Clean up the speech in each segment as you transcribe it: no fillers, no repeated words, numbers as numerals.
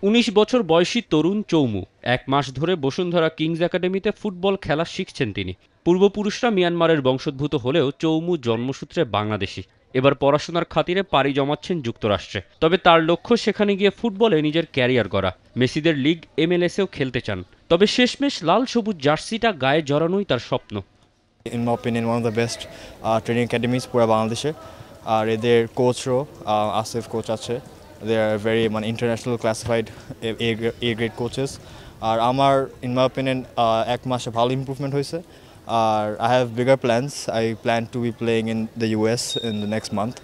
১৯ বছর বয়সী তরুণ চৌমু ১ মাস ধরে বসুন্ধরা কিংস একাডেমিতে ফুটবল খেলা শিখছেন তিনি। পূর্বপুরুষরা মিয়ানমারের বংশোদ্ভূত হলেও চৌমু জন্মসূত্রে বাংলাদেশি। এবার পড়াশোনার খাতিরে পাড়ি জমাচ্ছেন যুক্তরাষ্ট্রে। তবে তার লক্ষ্য সেখানে গিয়ে ফুটবলে নিজের ক্যারিয়ার গড়া। মেসিদের লিগ MLS-এও খেলতে চান। তবে শেষমেশ লাল সবুজ জার্সিটা গায়ে জড়ানোই তার স্বপ্ন। In my opinion, one of the best training academies পুরা বাংলাদেশে। আর এদের কোচও আসিফ কোচ আছে। They are very international classified A grade coaches. আর আমার in my opinion এক মাসে ভালো ইমপ্রুভমেন্ট হয়েছে। আর I have bigger plans. I plan to be playing in the US in the next month,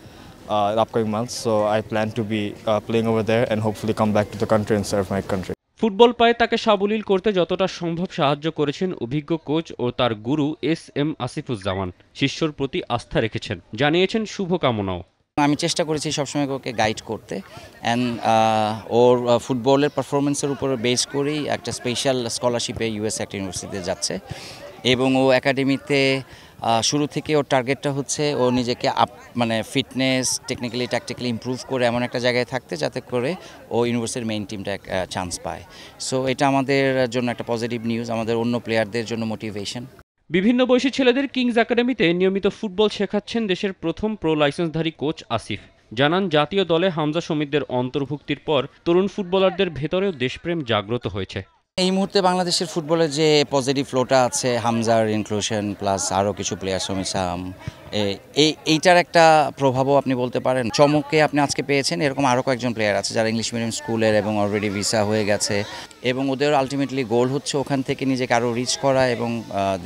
upcoming months. So I plan to be playing over there and hopefully come back to the country and serve my country. Football পায়ে তাকে সাবলীল করতে যতটা সম্ভব সাহায্য করেছেন অভিজ্ঞ coach ও তার গুরু SM আসিফুজ্জামান। শিষ্যর প্রতি আস্থা রেখেছেন, জানিয়েছেন শুভকামনাও। আমি চেষ্টা করেছি সবসময় ওকে গাইড করতে অ্যান্ড ওর ফুটবলের পারফরমেন্সের উপর বেস করেই একটা স্পেশাল স্কলারশিপে US একটা ইউনিভার্সিটিতে যাচ্ছে এবং ও একাডেমিতে শুরু থেকে ওর টার্গেটটা হচ্ছে ও নিজেকে ফিটনেস টেকনিক্যালি ট্যাকটিক্যালি ইমপ্রুভ করে এমন একটা জায়গায় থাকতে যাতে করে ও ইউনিভার্সিটির মেইন টিমটা চান্স পায়। সো এটা আমাদের জন্য একটা পজিটিভ নিউজ, আমাদের অন্য প্লেয়ারদের জন্য মোটিভেশন। বিভিন্ন বয়সী ছেলেদের কিংস একাডেমিতে নিয়মিত ফুটবল শেখাচ্ছেন দেশের প্রথম প্রো লাইসেন্সধারী কোচ আসিফ। জানান, জাতীয় দলে হামজা শমীদের অন্তর্ভুক্তির পর তরুণ ফুটবলারদের ভেতরেও দেশপ্রেম জাগ্রত হয়েছে। এই মুহূর্তে বাংলাদেশের ফুটবলের যে পজিটিভ ফ্লোটা আছে, হামজার ইনক্লুশন প্লাস আরও কিছু প্লেয়ার সমিসাম, এইটার একটা প্রভাবও আপনি বলতে পারেন। চমকে আপনি আজকে পেয়েছেন এরকম আরও কয়েকজন প্লেয়ার আছে যারা ইংলিশ মিডিয়াম স্কুলের এবং অলরেডি ভিসা হয়ে গেছে এবং ওদের আলটিমেটলি গোল হচ্ছে ওখান থেকে নিজেকে আরও রিচ করা এবং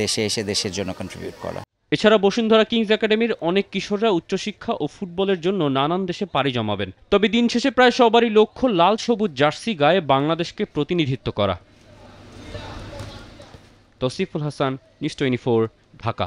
দেশে এসে দেশের জন্য কন্ট্রিবিউট করা। এছাড়া বসুন্ধরা কিংস একাডেমির অনেক কিশোররা উচ্চশিক্ষা ও ফুটবলের জন্য নানান দেশে পাড়ি জমাবেন। তবে দিন শেষে প্রায় সবারই লক্ষ্য লাল সবুজ জার্সি গায়ে বাংলাদেশকে প্রতিনিধিত্ব করা। তৌসিফুল হাসান, নিউজ 24, ঢাকা।